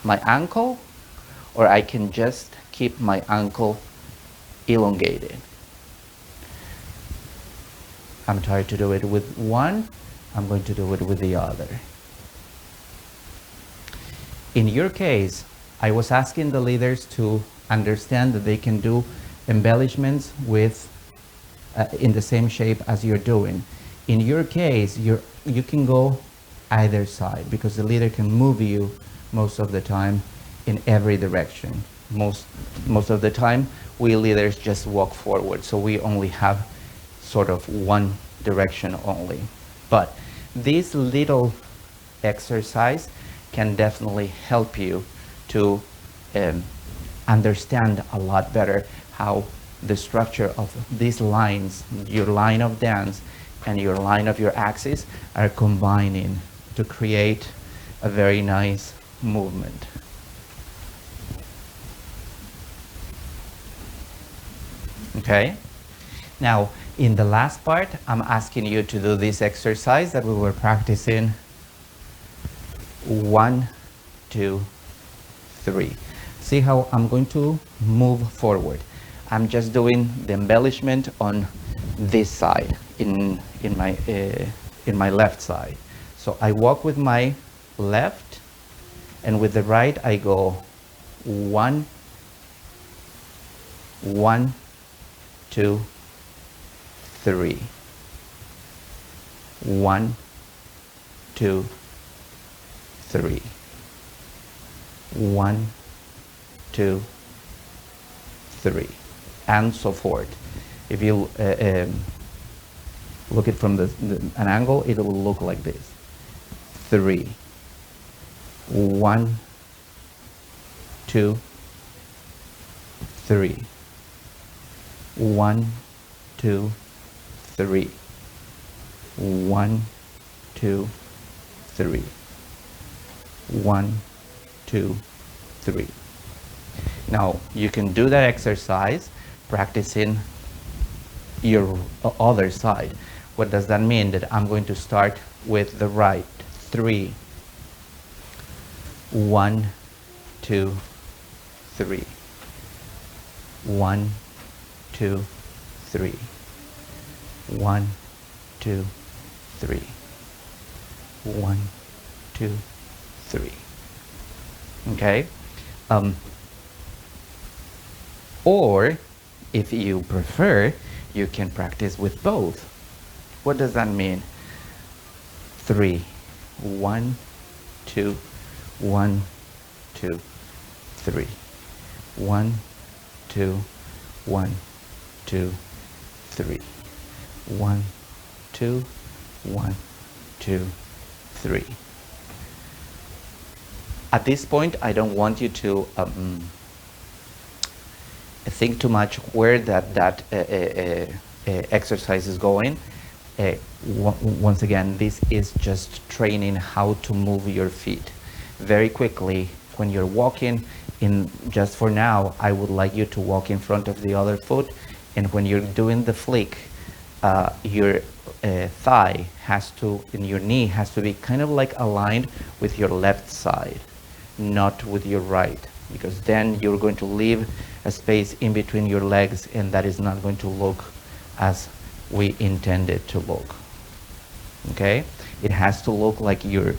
my ankle, or I can just keep my ankle elongated. I'm trying to do it with one, I'm going to do it with the other. In your case, I was asking the leaders to understand that they can do embellishments with in the same shape as you're doing. In your case, you can go either side, because the leader can move you most of the time in every direction. Most of the time, we leaders just walk forward, so we only have sort of one direction only. But this little exercise can definitely help you to understand a lot better how the structure of these lines, your line of dance and your line of your axis, are combining to create a very nice movement. Okay? Now, in the last part, I'm asking you to do this exercise that we were practicing. 1, 2, 3. See how I'm going to move forward. I'm just doing the embellishment on this side, in my left side. So I walk with my left, and with the right I go 1, 1, 2, 3. 1, 2, 3. 1, 2, 3, and so forth. If you look it from an angle, it will look like this. 3. 1, 2, 3. 1, 2, 3. 1, 2, 3. 1, 2, 3. Now you can do that exercise practicing your other side. What does that mean? That I'm going to start with the right. 3. 1, 2, 3. 1, 2, 3. 1, 2, 3. 1, 2, 3. Okay? Or, if you prefer, you can practice with both. What does that mean? 3. 1, 2, 1, 2, 3. 1, 2, 1, 2, 3. 1, 2, 1, 2, 3. At this point, I don't want you to think too much where that exercise is going. Once again, this is just training how to move your feet very quickly when you're walking. Just for now, I would like you to walk in front of the other foot, and when you're doing the flick, your thigh has to, and your knee has to be kind of like aligned with your left side, not with your right, because then you're going to leave a space in between your legs, and that is not going to look as we intended to look. Okay? It has to look like your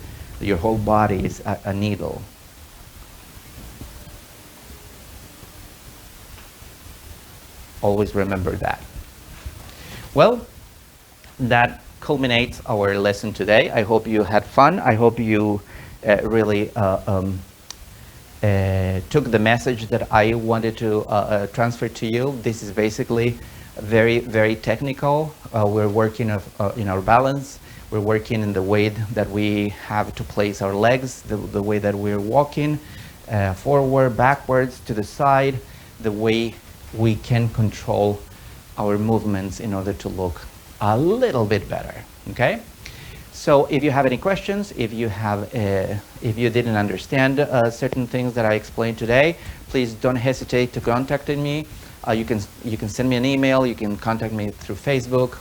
whole body is a needle. Always remember that. Well, that culminates our lesson today. I hope you had fun. I hope you really took the message that I wanted to transfer to you. This is basically very, very technical. We're working in our balance. We're working in the way that we have to place our legs, the way that we're walking, forward, backwards, to the side, the way we can control our movements in order to look a little bit better. Okay? So if you have any questions, if you didn't understand certain things that I explained today, please don't hesitate to contact me. You can send me an email. You can contact me through Facebook.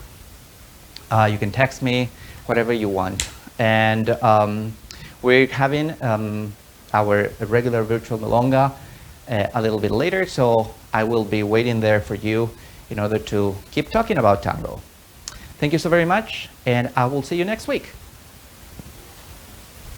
You can text me, whatever you want. And we're having our regular virtual Milonga a little bit later, so I will be waiting there for you in order to keep talking about tango. Thank you so very much, and I will see you next week.